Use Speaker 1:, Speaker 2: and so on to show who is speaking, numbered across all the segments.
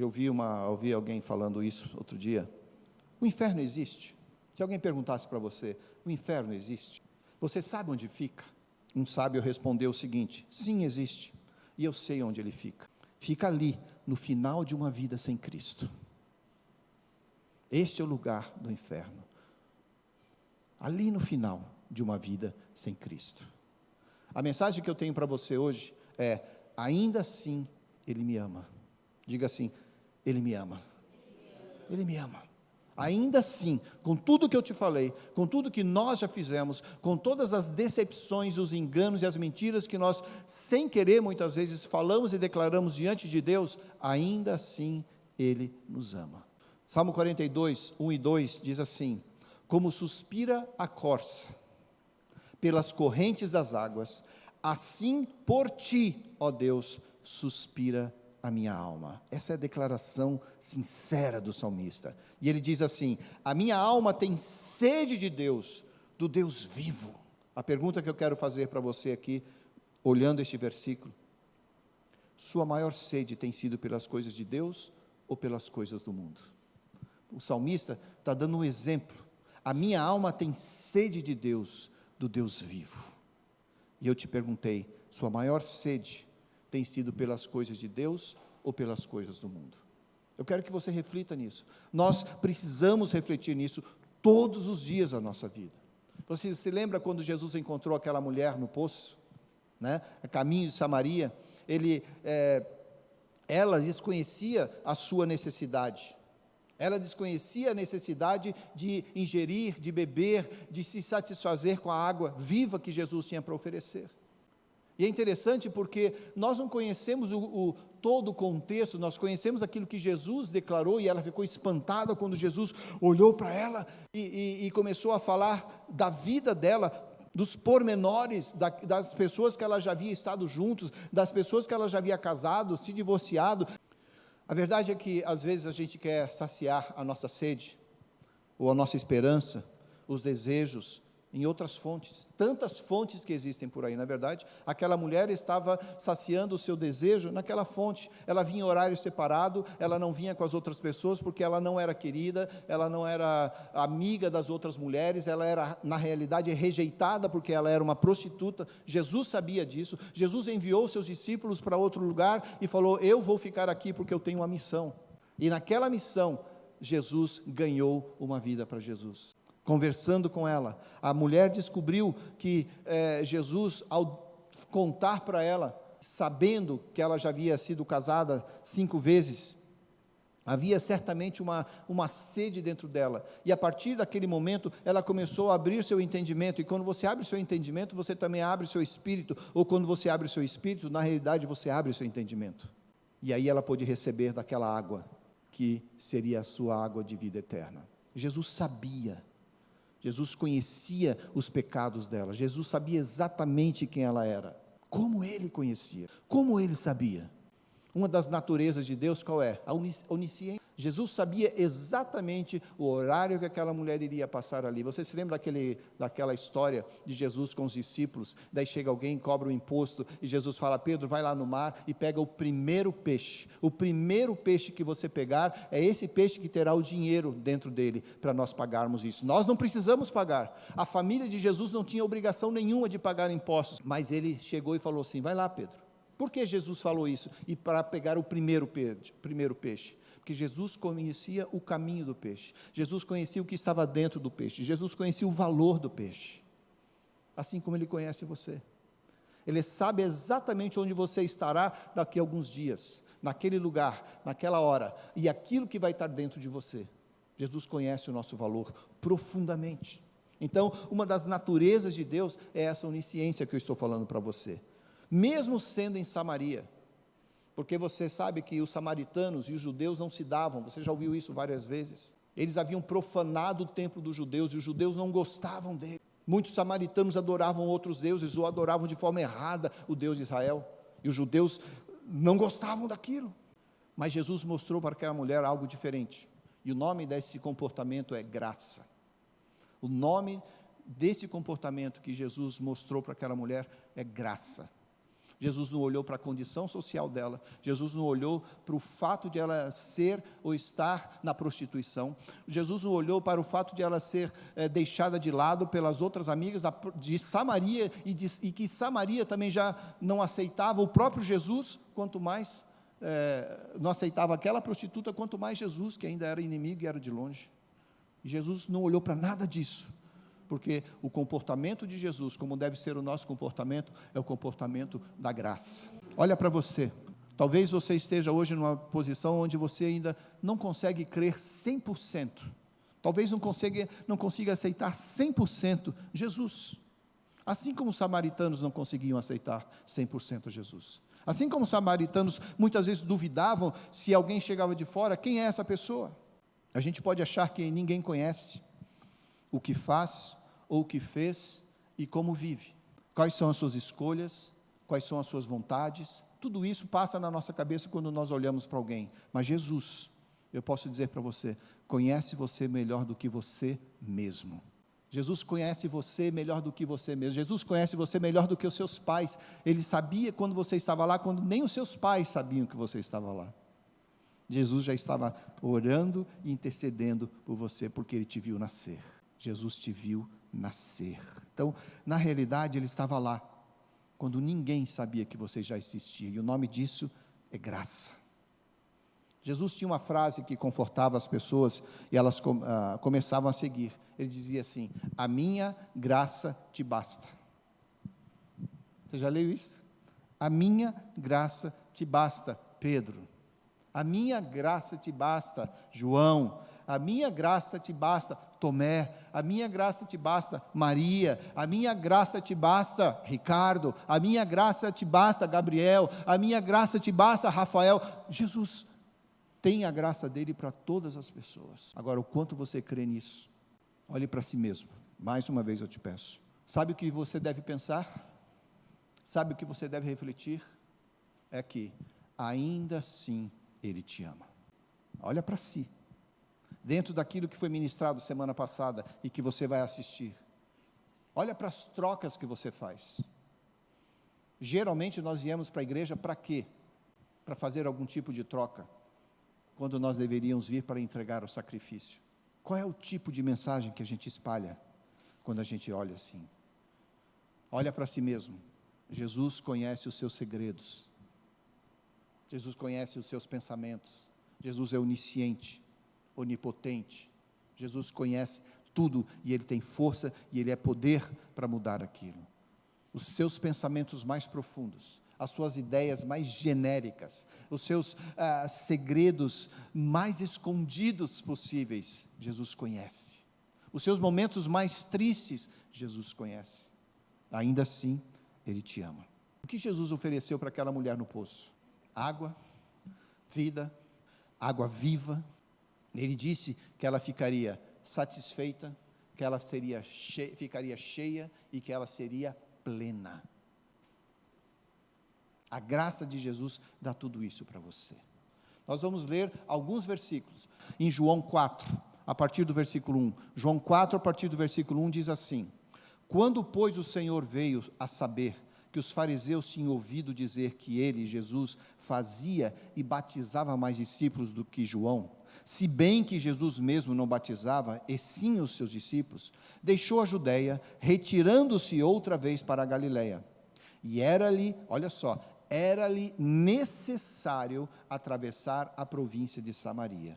Speaker 1: Eu ouvi alguém falando isso outro dia. O inferno existe? Se alguém perguntasse para você, o inferno existe? Você sabe onde fica? Um sábio respondeu o seguinte: sim, existe, e eu sei onde ele fica. Fica ali, no final de uma vida sem Cristo. Este é o lugar do inferno. Ali no final de uma vida sem Cristo. A mensagem que eu tenho para você hoje é: ainda assim, Ele me ama. Diga assim: Ele me ama. Ele me ama. Ainda assim, com tudo que eu te falei, com tudo que nós já fizemos, com todas as decepções, os enganos e as mentiras que nós, sem querer, muitas vezes falamos e declaramos diante de Deus, ainda assim Ele nos ama. Salmo 42, 1 e 2 diz assim: como suspira a corça pelas correntes das águas, assim por ti, ó Deus, suspira a minha alma. Essa é a declaração sincera do salmista. E ele diz assim: a minha alma tem sede de Deus, do Deus vivo. A pergunta que eu quero fazer para você aqui, olhando este versículo: sua maior sede tem sido pelas coisas de Deus ou pelas coisas do mundo? O salmista está dando um exemplo. A minha alma tem sede de Deus, do Deus vivo. E eu te perguntei: sua maior sede tem sido pelas coisas de Deus ou pelas coisas do mundo? Eu quero que você reflita nisso. Nós precisamos refletir nisso todos os dias da nossa vida. Você se lembra quando Jesus encontrou aquela mulher no poço, né? A caminho de Samaria? Ela desconhecia a sua necessidade. Ela desconhecia a necessidade de ingerir, de beber, de se satisfazer com a água viva que Jesus tinha para oferecer. E é interessante porque nós não conhecemos todo o contexto, nós conhecemos aquilo que Jesus declarou, e ela ficou espantada quando Jesus olhou para ela e começou a falar da vida dela, dos pormenores, das pessoas que ela já havia estado juntos, das pessoas que ela já havia casado, se divorciado. A verdade é que às vezes a gente quer saciar a nossa sede, ou a nossa esperança, os desejos, em outras fontes, tantas fontes que existem por aí. Na verdade, aquela mulher estava saciando o seu desejo naquela fonte. Ela vinha em horário separado, ela não vinha com as outras pessoas, porque ela não era querida, ela não era amiga das outras mulheres, ela era, na realidade, rejeitada, porque ela era uma prostituta. Jesus sabia disso. Jesus enviou seus discípulos para outro lugar, e falou: eu vou ficar aqui, porque eu tenho uma missão. E naquela missão, Jesus ganhou uma vida para Jesus. Conversando com ela, a mulher descobriu que Jesus, ao contar para ela, sabendo que ela já havia sido casada 5 vezes, havia certamente uma sede dentro dela, e a partir daquele momento, ela começou a abrir seu entendimento. E quando você abre seu entendimento, você também abre seu espírito, ou quando você abre seu espírito, na realidade você abre seu entendimento, e aí ela pôde receber daquela água, que seria a sua água de vida eterna. Jesus sabia, Jesus conhecia os pecados dela, Jesus sabia exatamente quem ela era, como Ele conhecia, como Ele sabia. Uma das naturezas de Deus qual é? A onisciência. Jesus sabia exatamente o horário que aquela mulher iria passar ali. Você se lembra daquela história de Jesus com os discípulos? Daí chega alguém, cobra o imposto, e Jesus fala: Pedro, vai lá no mar e pega o primeiro peixe. O primeiro peixe que você pegar, é esse peixe que terá o dinheiro dentro dele, para nós pagarmos isso. Nós não precisamos pagar. A família de Jesus não tinha obrigação nenhuma de pagar impostos, mas ele chegou e falou assim: vai lá, Pedro. Por que Jesus falou isso? E para pegar o primeiro peixe? Porque Jesus conhecia o caminho do peixe, Jesus conhecia o que estava dentro do peixe, Jesus conhecia o valor do peixe, assim como Ele conhece você. Ele sabe exatamente onde você estará daqui a alguns dias, naquele lugar, naquela hora, e aquilo que vai estar dentro de você. Jesus conhece o nosso valor profundamente. Então, uma das naturezas de Deus é essa onisciência que eu estou falando para você. Mesmo sendo em Samaria, porque você sabe que os samaritanos e os judeus não se davam, você já ouviu isso várias vezes. Eles haviam profanado o templo dos judeus, e os judeus não gostavam dele. Muitos samaritanos adoravam outros deuses, ou adoravam de forma errada o Deus de Israel, e os judeus não gostavam daquilo. Mas Jesus mostrou para aquela mulher algo diferente, e o nome desse comportamento é graça. O nome desse comportamento que Jesus mostrou para aquela mulher é graça. Jesus não olhou para a condição social dela, Jesus não olhou para o fato de ela ser ou estar na prostituição, Jesus não olhou para o fato de ela ser deixada de lado pelas outras amigas de Samaria, e que Samaria também já não aceitava o próprio Jesus, quanto mais não aceitava aquela prostituta, quanto mais Jesus, que ainda era inimigo e era de longe. E Jesus não olhou para nada disso, porque o comportamento de Jesus, como deve ser o nosso comportamento, é o comportamento da graça. Olha para você, talvez você esteja hoje numa posição onde você ainda não consegue crer 100%, talvez não consiga aceitar 100% Jesus, assim como os samaritanos não conseguiam aceitar 100% Jesus, assim como os samaritanos muitas vezes duvidavam se alguém chegava de fora, quem é essa pessoa? A gente pode achar que ninguém conhece o que faz, ou o que fez, e como vive, quais são as suas escolhas, quais são as suas vontades, tudo isso passa na nossa cabeça quando nós olhamos para alguém, mas Jesus, eu posso dizer para você, conhece você melhor do que você mesmo. Jesus conhece você melhor do que você mesmo, Jesus conhece você melhor do que os seus pais, Ele sabia quando você estava lá, quando nem os seus pais sabiam que você estava lá. Jesus já estava orando e intercedendo por você, porque Ele te viu nascer. Jesus te viu nascer. Então, na realidade, Ele estava lá, quando ninguém sabia que você já existia, e o nome disso é graça. Jesus tinha uma frase que confortava as pessoas, e elas começavam a seguir. Ele dizia assim: a minha graça te basta. Você já leu isso? A minha graça te basta, Pedro. A minha graça te basta, João. A minha graça te basta, Tomé. A minha graça te basta, Maria. A minha graça te basta, Ricardo. A minha graça te basta, Gabriel. A minha graça te basta, Rafael. Jesus tem a graça dele para todas as pessoas. Agora, o quanto você crê nisso? Olhe para si mesmo. Mais uma vez eu te peço. Sabe o que você deve pensar? Sabe o que você deve refletir? É que, ainda assim, Ele te ama. Olha para si. Dentro daquilo que foi ministrado semana passada e que você vai assistir, olha para as trocas que você faz. Geralmente nós viemos para a igreja para quê? Para fazer algum tipo de troca, quando nós deveríamos vir para entregar o sacrifício. Qual é o tipo de mensagem que a gente espalha, quando a gente olha assim? Olha para si mesmo. Jesus conhece os seus segredos, Jesus conhece os seus pensamentos, Jesus é onisciente, onipotente, Jesus conhece tudo, e Ele tem força, e Ele é poder para mudar aquilo. Os seus pensamentos mais profundos, as suas ideias mais genéricas, os seus segredos mais escondidos possíveis, Jesus conhece. Os seus momentos mais tristes, Jesus conhece. Ainda assim, Ele te ama. O que Jesus ofereceu para aquela mulher no poço? Água, vida, água viva. Ele disse que ela ficaria satisfeita, que ela ficaria cheia e que ela seria plena. A graça de Jesus dá tudo isso para você. Nós vamos ler alguns versículos. Em João 4, a partir do versículo 1. João 4, a partir do versículo 1, diz assim: quando, pois, o Senhor veio a saber que os fariseus tinham ouvido dizer que ele, Jesus, fazia e batizava mais discípulos do que João, se bem que Jesus mesmo não batizava, e sim os seus discípulos, deixou a Judeia, retirando-se outra vez para a Galileia. E era-lhe, olha só, era-lhe necessário atravessar a província de Samaria.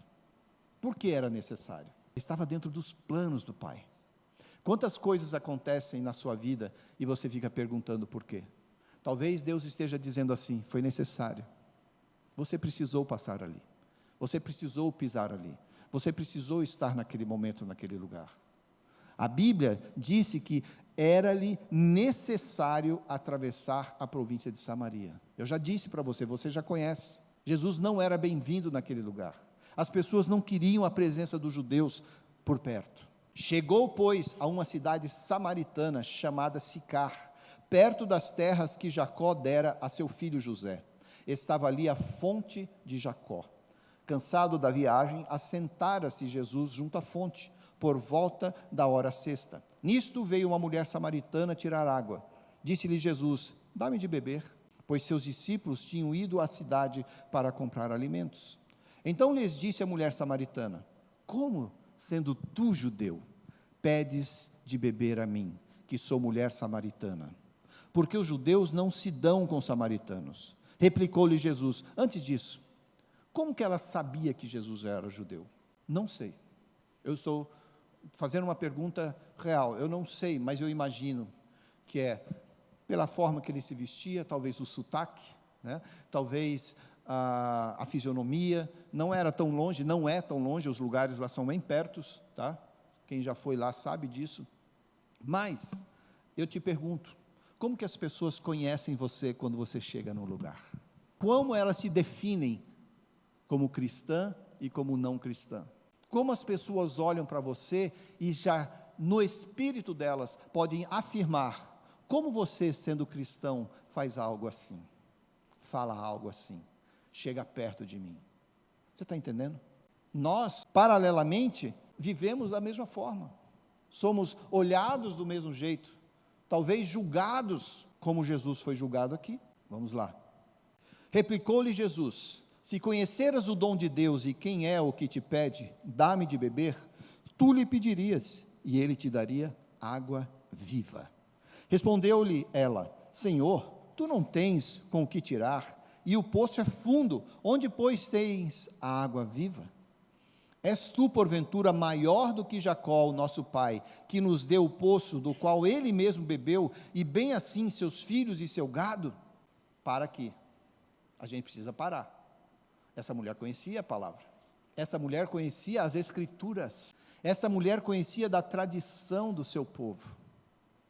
Speaker 1: Por que era necessário? Estava dentro dos planos do Pai. Quantas coisas acontecem na sua vida e você fica perguntando por quê? Talvez Deus esteja dizendo assim: foi necessário, você precisou passar ali, você precisou pisar ali, você precisou estar naquele momento, naquele lugar. A Bíblia disse que era-lhe necessário atravessar a província de Samaria. Eu já disse para você, você já conhece, Jesus não era bem-vindo naquele lugar, as pessoas não queriam a presença dos judeus por perto. Chegou, pois, a uma cidade samaritana chamada Sicar, perto das terras que Jacó dera a seu filho José. Estava ali a fonte de Jacó. Cansado da viagem, assentara-se Jesus junto à fonte, por volta da hora sexta. Nisto veio uma mulher samaritana tirar água. Disse-lhe Jesus: dá-me de beber. pois seus discípulos tinham ido à cidade para comprar alimentos. Então lhes disse a mulher samaritana: como, sendo tu judeu, pedes de beber a mim, que sou mulher samaritana? Porque os judeus não se dão com os samaritanos. Replicou-lhe Jesus: antes disso, como que ela sabia que Jesus era judeu? Não sei. Eu estou fazendo uma pergunta real. Eu não sei, mas eu imagino que é pela forma que ele se vestia, talvez o sotaque, né? Talvez a fisionomia. Não era tão longe, não é tão longe, os lugares lá são bem pertos, tá? Quem já foi lá sabe disso. Mas eu te pergunto, como que as pessoas conhecem você quando você chega no lugar? Como elas te definem como cristã e como não cristã? Como as pessoas olham para você e já no espírito delas podem afirmar: como você, sendo cristão, faz algo assim, fala algo assim, chega perto de mim? Você está entendendo? Nós, paralelamente, vivemos da mesma forma, somos olhados do mesmo jeito, talvez julgados como Jesus foi julgado aqui. Vamos lá. Replicou-lhe Jesus: se conheceras o dom de Deus e quem é o que te pede, dá-me de beber, tu lhe pedirias, e ele te daria água viva. Respondeu-lhe ela: Senhor, tu não tens com o que tirar, e o poço é fundo, onde, pois, tens a água viva? És tu, porventura, maior do que Jacó, o nosso pai, que nos deu o poço, do qual ele mesmo bebeu, e bem assim seus filhos e seu gado? Para aqui. A gente precisa parar. Essa mulher conhecia a palavra. Essa mulher conhecia as escrituras. Essa mulher conhecia da tradição do seu povo.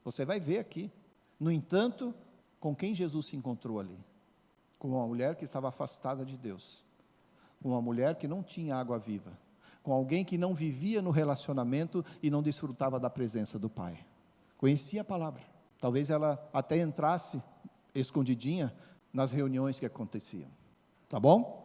Speaker 1: Você vai ver aqui. No entanto, com quem Jesus se encontrou ali? Com uma mulher que estava afastada de Deus. Com uma mulher que não tinha água viva. Com alguém que não vivia no relacionamento e não desfrutava da presença do Pai. Conhecia a palavra. Talvez ela até entrasse escondidinha nas reuniões que aconteciam. Tá bom?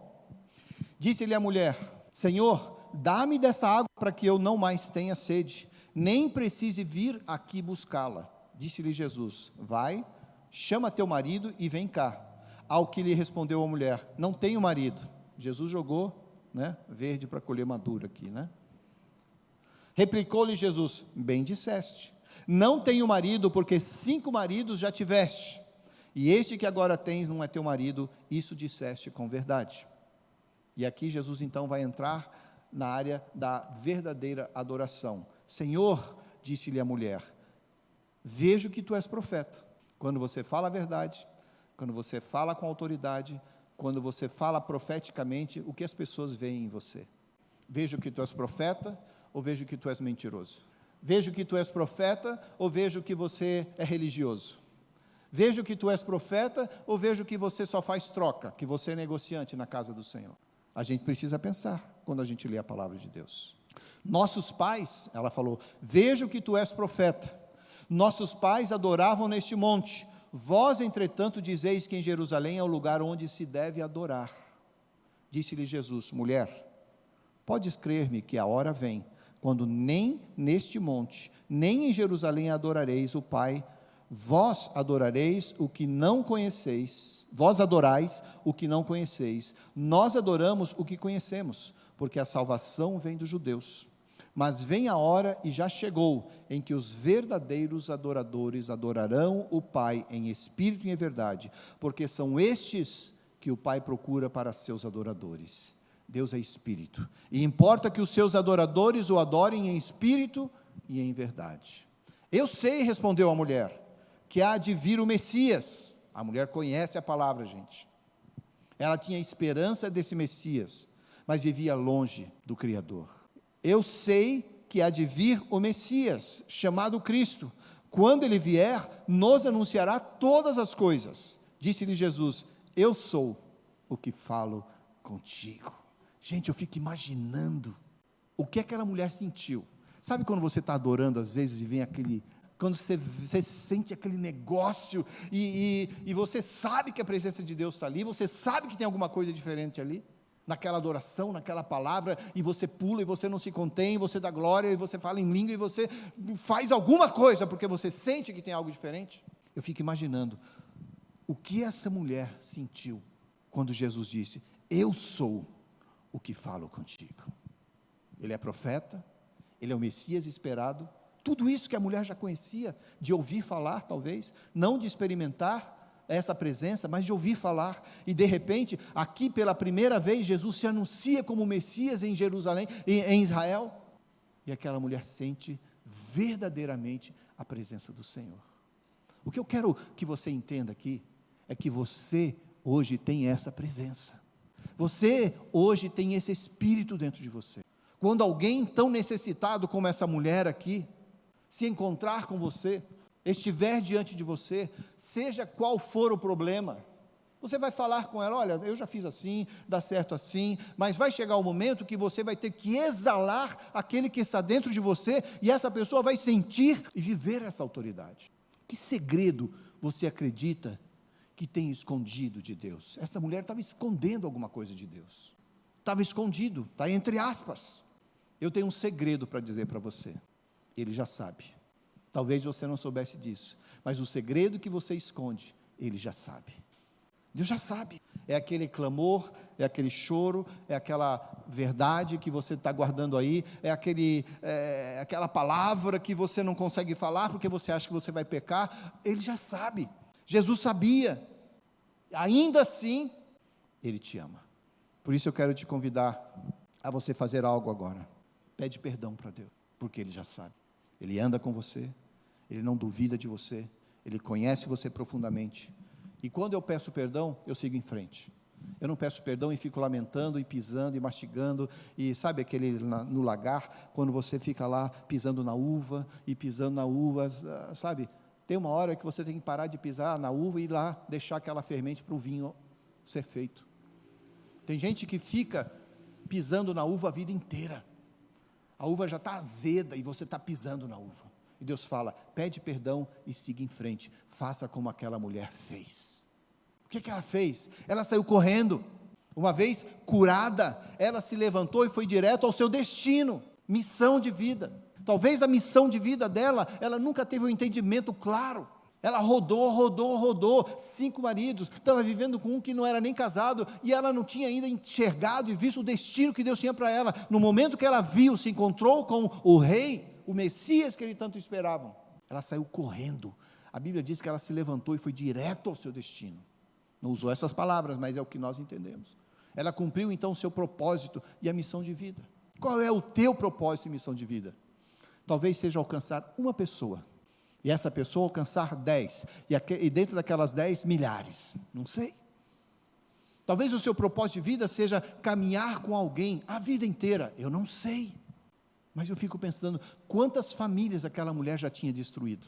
Speaker 1: Disse-lhe a mulher: Senhor, dá-me dessa água para que eu não mais tenha sede, nem precise vir aqui buscá-la. Disse-lhe Jesus: vai, chama teu marido e vem cá. Ao que lhe respondeu a mulher: não tenho marido. Jesus jogou, né, verde para colher maduro aqui, né? Replicou-lhe Jesus: bem disseste, não tenho marido, porque 5 maridos já tiveste, e este que agora tens não é teu marido, isso disseste com verdade. E aqui Jesus então vai entrar na área da verdadeira adoração. Senhor, disse-lhe a mulher, vejo que tu és profeta. Quando você fala a verdade, quando você fala com autoridade, quando você fala profeticamente, o que as pessoas veem em você? Vejo que tu és profeta, ou vejo que tu és mentiroso? Vejo que tu és profeta, ou vejo que você é religioso? Vejo que tu és profeta, ou vejo que você só faz troca, que você é negociante na casa do Senhor? A gente precisa pensar quando a gente lê a palavra de Deus. Nossos pais, ela falou, vejo que tu és profeta. Nossos pais adoravam neste monte. Vós, entretanto, dizeis que em Jerusalém é o lugar onde se deve adorar. Disse-lhe Jesus: mulher, podes crer-me que a hora vem, quando nem neste monte, nem em Jerusalém adorareis o Pai. Vós adorareis o que não conheceis. Vós adorais o que não conheceis. Nós adoramos o que conhecemos, porque a salvação vem dos judeus. Mas vem a hora, e já chegou, em que os verdadeiros adoradores adorarão o Pai em espírito e em verdade, porque são estes que o Pai procura para seus adoradores. Deus é espírito, e importa que os seus adoradores o adorem em espírito e em verdade. Eu sei, respondeu a mulher, que há de vir o Messias. A mulher conhece a palavra, gente. Ela tinha esperança desse Messias, mas vivia longe do Criador. Eu sei que há de vir o Messias, chamado Cristo. Quando ele vier, nos anunciará todas as coisas. Disse-lhe Jesus: eu sou o que falo contigo. Gente, eu fico imaginando o que aquela mulher sentiu. Sabe quando você está adorando às vezes e vem aquele... Quando você sente aquele negócio e você sabe que a presença de Deus está ali, você sabe que tem alguma coisa diferente ali, naquela adoração, naquela palavra, e você pula, e você não se contém, e você dá glória, e você fala em língua, e você faz alguma coisa, porque você sente que tem algo diferente. Eu fico imaginando o que essa mulher sentiu quando Jesus disse: eu sou o que falo contigo. Ele é profeta, ele é o Messias esperado, tudo isso que a mulher já conhecia, de ouvir falar talvez, não de experimentar essa presença, mas de ouvir falar, e de repente, aqui pela primeira vez, Jesus se anuncia como Messias em Jerusalém, em Israel, e aquela mulher sente verdadeiramente a presença do Senhor. O que eu quero que você entenda aqui, é que você hoje tem essa presença, você hoje tem esse Espírito dentro de você. Quando alguém tão necessitado como essa mulher aqui, se encontrar com você, estiver diante de você, seja qual for o problema, você vai falar com ela: olha, eu já fiz assim, dá certo assim, mas vai chegar o momento que você vai ter que exalar aquele que está dentro de você, e essa pessoa vai sentir e viver essa autoridade. Que segredo você acredita que tem escondido de Deus? Essa mulher estava escondendo alguma coisa de Deus, estava escondido, está entre aspas. Eu tenho um segredo para dizer para você, Ele já sabe. Talvez você não soubesse disso, mas o segredo que você esconde, Ele já sabe. Deus já sabe. É aquele clamor, é aquele choro, é aquela verdade que você está guardando aí, é aquela palavra que você não consegue falar porque você acha que você vai pecar. Ele já sabe. Jesus sabia. Ainda assim, Ele te ama. Por isso eu quero te convidar a você fazer algo agora. Pede perdão para Deus, porque Ele já sabe. Ele anda com você, Ele não duvida de você, Ele conhece você profundamente. E quando eu peço perdão, eu sigo em frente. Eu não peço perdão e fico lamentando, e pisando, e mastigando, e sabe aquele no lagar, quando você fica lá pisando na uva, e pisando na uva, sabe? Tem uma hora que você tem que parar de pisar na uva e ir lá, deixar que ela fermente para o vinho ser feito. Tem gente que fica pisando na uva a vida inteira. A uva já está azeda e você está pisando na uva. E Deus fala: pede perdão e siga em frente. Faça como aquela mulher fez. O que ela fez? Ela saiu correndo. Uma vez curada, ela se levantou e foi direto ao seu destino. Missão de vida. Talvez a missão de vida dela, ela nunca teve um entendimento claro. Ela rodou, 5 maridos, estava vivendo com um que não era nem casado, e ela não tinha ainda enxergado e visto o destino que Deus tinha para ela. No momento que ela viu, se encontrou com o rei, o Messias que ele tanto esperavam, ela saiu correndo. A Bíblia diz que ela se levantou e foi direto ao seu destino. Não usou essas palavras, mas é o que nós entendemos. Ela cumpriu então o seu propósito e a missão de vida. Qual é o teu propósito e missão de vida? Talvez seja alcançar uma pessoa, e essa pessoa alcançar 10, e dentro daquelas 10, milhares, não sei. Talvez o seu propósito de vida seja caminhar com alguém a vida inteira, eu não sei. Mas eu fico pensando, quantas famílias aquela mulher já tinha destruído?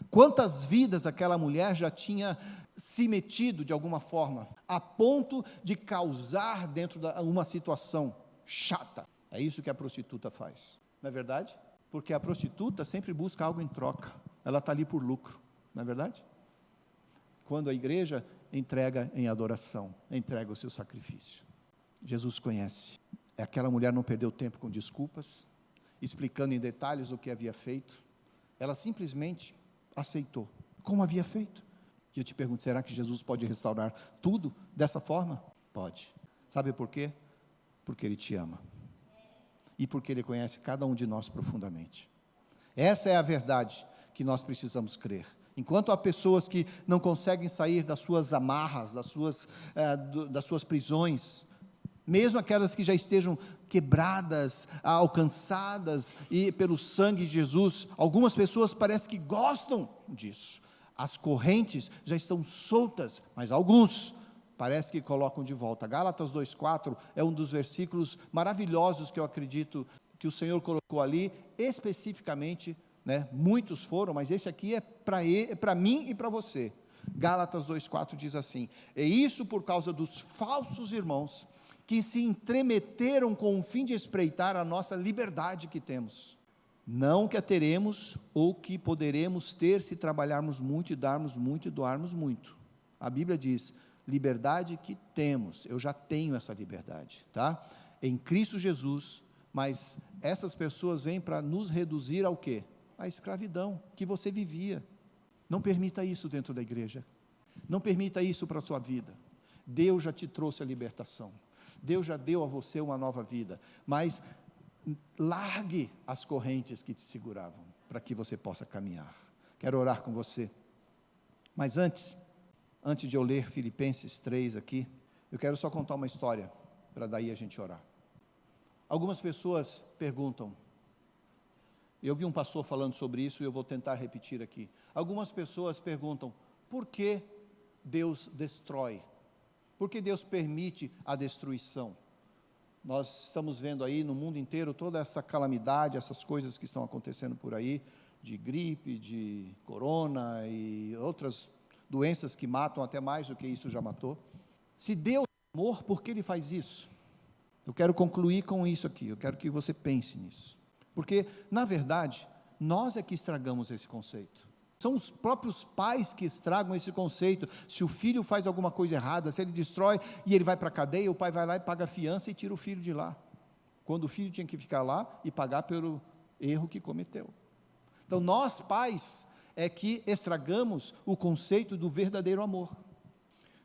Speaker 1: Quantas vidas aquela mulher já tinha se metido de alguma forma, a ponto de causar dentro de uma situação chata? É isso que a prostituta faz, não é verdade? Porque a prostituta sempre busca algo em troca. Ela está ali por lucro, não é verdade? Quando a igreja entrega em adoração, entrega o seu sacrifício. Jesus conhece. Aquela mulher não perdeu tempo com desculpas, explicando em detalhes o que havia feito. Ela simplesmente aceitou, como havia feito. E eu te pergunto, será que Jesus pode restaurar tudo dessa forma? Pode. Sabe por quê? Porque Ele te ama. E porque Ele conhece cada um de nós profundamente. Essa é a verdade que nós precisamos crer. Enquanto há pessoas que não conseguem sair das suas amarras, das suas prisões, mesmo aquelas que já estejam quebradas, alcançadas e pelo sangue de Jesus, algumas pessoas parecem que gostam disso. As correntes já estão soltas, mas alguns parece que colocam de volta. Gálatas 2,4 é um dos versículos maravilhosos que eu acredito que o Senhor colocou ali, especificamente, né? Muitos foram, mas esse aqui é para mim e para você. Gálatas 2,4 diz assim: e isso por causa dos falsos irmãos, que se entremeteram com o fim de espreitar a nossa liberdade que temos, não que a teremos ou que poderemos ter se trabalharmos muito e darmos muito e doarmos muito. A Bíblia diz, liberdade que temos, eu já tenho essa liberdade, tá? Em Cristo Jesus, mas essas pessoas vêm para nos reduzir ao quê? A escravidão que você vivia. Não permita isso dentro da igreja. Não permita isso para a sua vida. Deus já te trouxe a libertação. Deus já deu a você uma nova vida. Mas largue as correntes que te seguravam, para que você possa caminhar. Quero orar com você. Mas antes de eu ler Filipenses 3 aqui, eu quero só contar uma história, para daí a gente orar. Algumas pessoas perguntam, eu vi um pastor falando sobre isso e eu vou tentar repetir aqui. Algumas pessoas perguntam, por que Deus destrói? Por que Deus permite a destruição? Nós estamos vendo aí no mundo inteiro toda essa calamidade, essas coisas que estão acontecendo por aí, de gripe, de corona e outras doenças que matam até mais do que isso já matou. Se Deus é amor, por que Ele faz isso? Eu quero concluir com isso aqui, eu quero que você pense nisso. Porque, na verdade, nós é que estragamos esse conceito. São os próprios pais que estragam esse conceito. Se o filho faz alguma coisa errada, se ele destrói e ele vai para a cadeia, o pai vai lá e paga a fiança e tira o filho de lá. Quando o filho tinha que ficar lá e pagar pelo erro que cometeu. Então, nós pais é que estragamos o conceito do verdadeiro amor.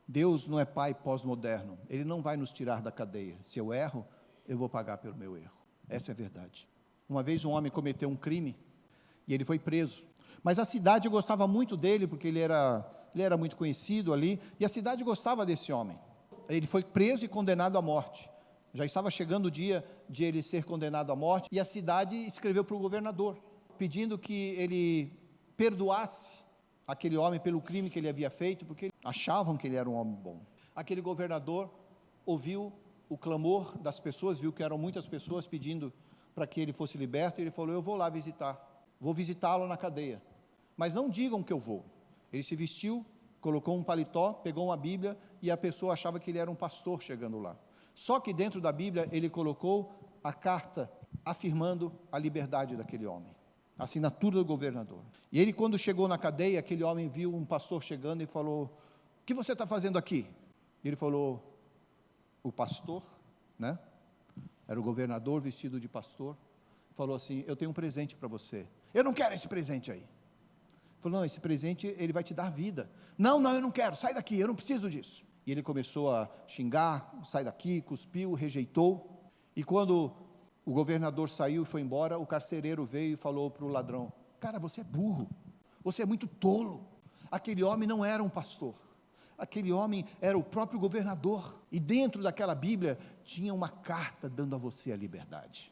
Speaker 1: Deus não é pai pós-moderno. Ele não vai nos tirar da cadeia. Se eu erro, eu vou pagar pelo meu erro. Essa é a verdade. Uma vez um homem cometeu um crime e ele foi preso. Mas a cidade gostava muito dele, porque ele era muito conhecido ali, e a cidade gostava desse homem. Ele foi preso e condenado à morte. Já estava chegando o dia de ele ser condenado à morte, e a cidade escreveu para o governador, pedindo que ele perdoasse aquele homem pelo crime que ele havia feito, porque achavam que ele era um homem bom. Aquele governador ouviu o clamor das pessoas, viu que eram muitas pessoas pedindo para que ele fosse liberto, e ele falou, eu vou lá vou visitá-lo na cadeia, mas não digam que eu vou. Ele se vestiu, colocou um paletó, pegou uma Bíblia, e a pessoa achava que ele era um pastor chegando lá. Só que dentro da Bíblia ele colocou a carta afirmando a liberdade daquele homem, a assinatura do governador. E ele, quando chegou na cadeia, aquele homem viu um pastor chegando e falou, o que você está fazendo aqui? Ele falou, o pastor, né? Era o governador vestido de pastor, falou assim, eu tenho um presente para você. Eu não quero esse presente aí. Falou, não, esse presente ele vai te dar vida. Não, eu não quero, sai daqui, eu não preciso disso. E ele começou a xingar, sai daqui, cuspiu, rejeitou. E quando o governador saiu e foi embora, o carcereiro veio e falou para o ladrão, cara, você é burro, você é muito tolo. Aquele homem não era um pastor, aquele homem era o próprio governador. E dentro daquela Bíblia tinha uma carta dando a você a liberdade.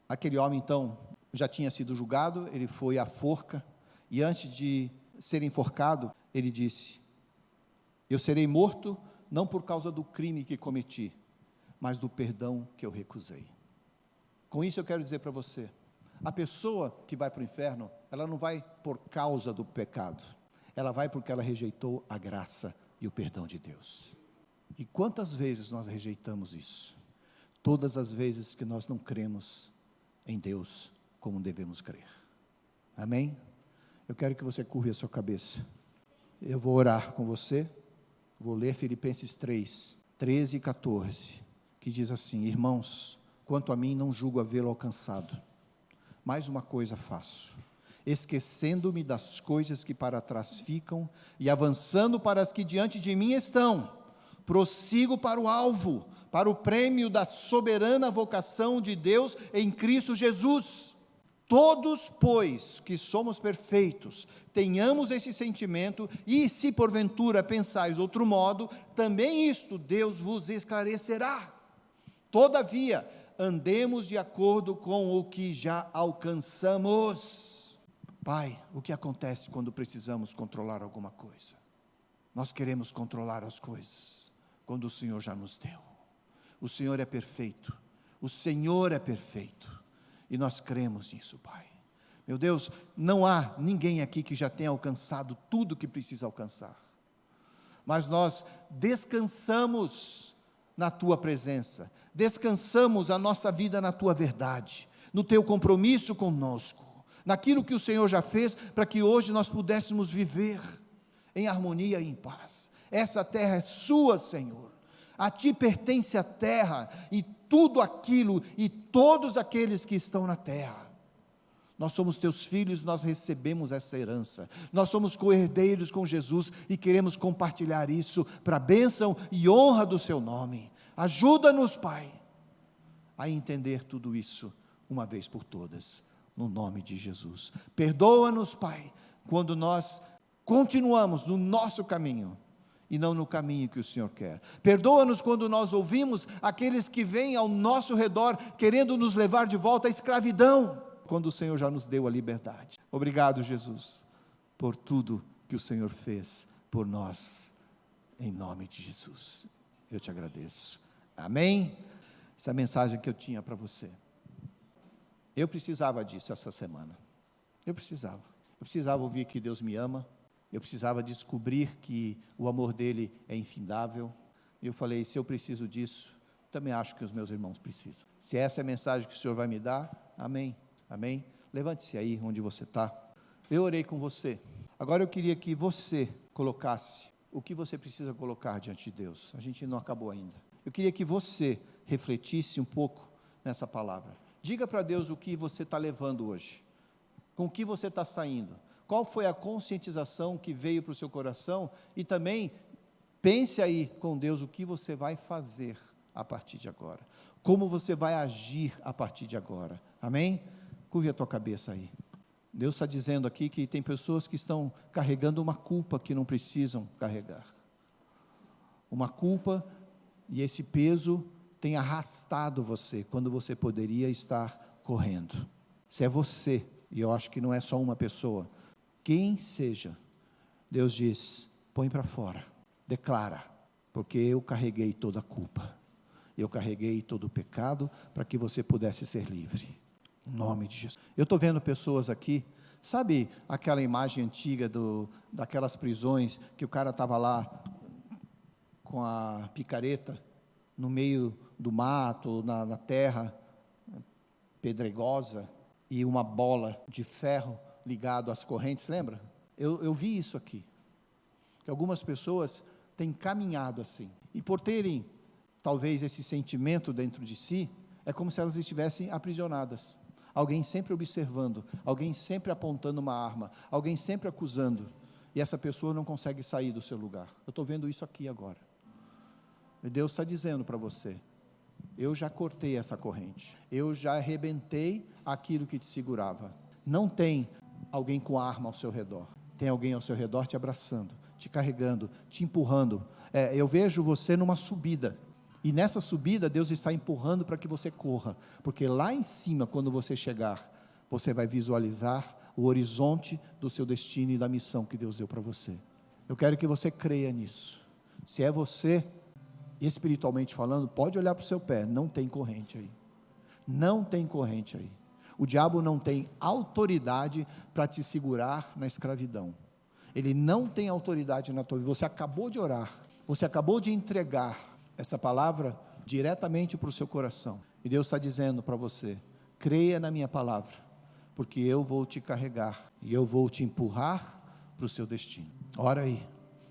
Speaker 1: Aquele homem então já tinha sido julgado, ele foi à forca, e antes de ser enforcado, ele disse, eu serei morto, não por causa do crime que cometi, mas do perdão que eu recusei. Com isso eu quero dizer para você, a pessoa que vai para o inferno, ela não vai por causa do pecado, ela vai porque ela rejeitou a graça e o perdão de Deus. E quantas vezes nós rejeitamos isso? Todas as vezes que nós não cremos em Deus como devemos crer. Amém? Eu quero que você curve a sua cabeça. Eu vou orar com você. Vou ler Filipenses 3, 13 e 14, que diz assim, irmãos, quanto a mim não julgo havê-lo alcançado. Mais uma coisa faço, esquecendo-me das coisas que para trás ficam e avançando para as que diante de mim estão, prossigo para o alvo, para o prêmio da soberana vocação de Deus em Cristo Jesus. Todos, pois, que somos perfeitos, tenhamos esse sentimento, e se porventura pensais outro modo, também isto Deus vos esclarecerá. Todavia, andemos de acordo com o que já alcançamos. Pai, o que acontece quando precisamos controlar alguma coisa? Nós queremos controlar as coisas, quando o Senhor já nos deu. O Senhor é perfeito, o Senhor é perfeito, e nós cremos nisso, Pai. Meu Deus, não há ninguém aqui que já tenha alcançado tudo que precisa alcançar, mas nós descansamos na Tua presença, descansamos a nossa vida na Tua verdade, no Teu compromisso conosco, naquilo que o Senhor já fez, para que hoje nós pudéssemos viver em harmonia e em paz. Essa terra é Sua, Senhor, a Ti pertence a terra, e tudo aquilo, e todos aqueles que estão na terra. Nós somos teus filhos, nós recebemos essa herança. Nós somos co-herdeiros com Jesus e queremos compartilhar isso para a bênção e honra do seu nome. Ajuda-nos, Pai, a entender tudo isso uma vez por todas, no nome de Jesus. Perdoa-nos, Pai, quando nós continuamos no nosso caminho e não no caminho que o Senhor quer. Perdoa-nos quando nós ouvimos aqueles que vêm ao nosso redor querendo nos levar de volta à escravidão, quando o Senhor já nos deu a liberdade. Obrigado, Jesus, por tudo que o Senhor fez por nós, em nome de Jesus. Eu te agradeço. Amém? Essa é a mensagem que eu tinha para você. Eu precisava disso essa semana. Eu precisava ouvir que Deus me ama. Eu precisava descobrir que o amor dele é infindável. E eu falei, se eu preciso disso, também acho que os meus irmãos precisam. Se essa é a mensagem que o Senhor vai me dar, amém. Amém? Levante-se aí onde você está. Eu orei com você. Agora eu queria que você colocasse o que você precisa colocar diante de Deus. A gente não acabou ainda. Eu queria que você refletisse um pouco nessa palavra. Diga para Deus o que você está levando hoje. Com o que você está saindo. Qual foi a conscientização que veio para o seu coração? E também pense aí com Deus o que você vai fazer a partir de agora. Como você vai agir a partir de agora. Amém? Curve a tua cabeça aí. Deus está dizendo aqui que tem pessoas que estão carregando uma culpa que não precisam carregar. Uma culpa, e esse peso tem arrastado você, quando você poderia estar correndo. Se é você, e eu acho que não é só uma pessoa, quem seja, Deus diz, põe para fora, declara, porque eu carreguei toda a culpa, eu carreguei todo o pecado, para que você pudesse ser livre. Em nome de Jesus. Eu estou vendo pessoas aqui, sabe aquela imagem antiga daquelas prisões, que o cara estava lá com a picareta, no meio do mato, na terra pedregosa, e uma bola de ferro ligado às correntes, lembra? Eu vi isso aqui, que algumas pessoas têm caminhado assim, e por terem talvez esse sentimento dentro de si, é como se elas estivessem aprisionadas. Alguém sempre observando, alguém sempre apontando uma arma, alguém sempre acusando, e essa pessoa não consegue sair do seu lugar. Eu estou vendo isso aqui agora. E Deus está dizendo para você, eu já cortei essa corrente, eu já arrebentei aquilo que te segurava. Não tem alguém com arma ao seu redor, tem alguém ao seu redor te abraçando, te carregando, te empurrando. Eu vejo você numa subida, e nessa subida Deus está empurrando para que você corra, porque lá em cima, quando você chegar, você vai visualizar o horizonte do seu destino e da missão que Deus deu para você. Eu quero que você creia nisso. Se é você, espiritualmente falando, pode olhar para o seu pé, não tem corrente aí, não tem corrente aí. O diabo não tem autoridade para te segurar na escravidão, ele não tem autoridade na tua vida. Você acabou de orar, você acabou de entregar essa palavra diretamente para o seu coração, e Deus está dizendo para você, creia na minha palavra, porque eu vou te carregar, e eu vou te empurrar para o seu destino. Ora aí,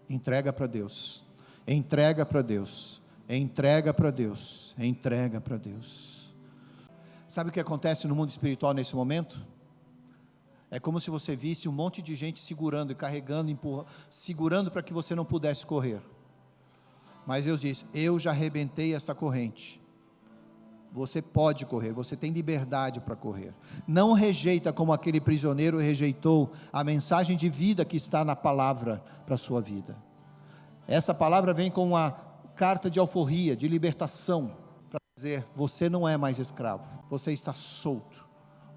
Speaker 1: entrega para Deus, entrega para Deus, entrega para Deus, entrega para Deus. Sabe o que acontece no mundo espiritual nesse momento? É como se você visse um monte de gente segurando e carregando, empurrando, segurando para que você não pudesse correr. Mas Deus diz, eu já arrebentei essa corrente, você pode correr, você tem liberdade para correr. Não rejeita como aquele prisioneiro rejeitou a mensagem de vida que está na palavra para a sua vida. Essa palavra vem com uma carta de alforria, de libertação, para dizer, você não é mais escravo, você está solto,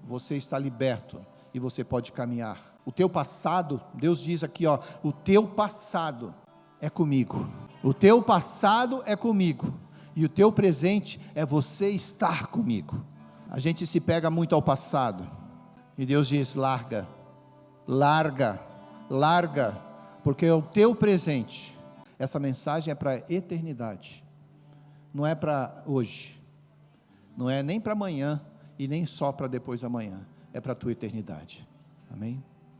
Speaker 1: você está liberto, e você pode caminhar. O teu passado, Deus diz aqui, o teu passado é comigo, o teu passado é comigo, e o teu presente é você estar comigo. A gente se pega muito ao passado, e Deus diz, larga, larga, larga, porque é o teu presente. Essa mensagem é para a eternidade, não é para hoje, não é nem para amanhã, e nem só para depois da manhã, é para a tua eternidade, amém?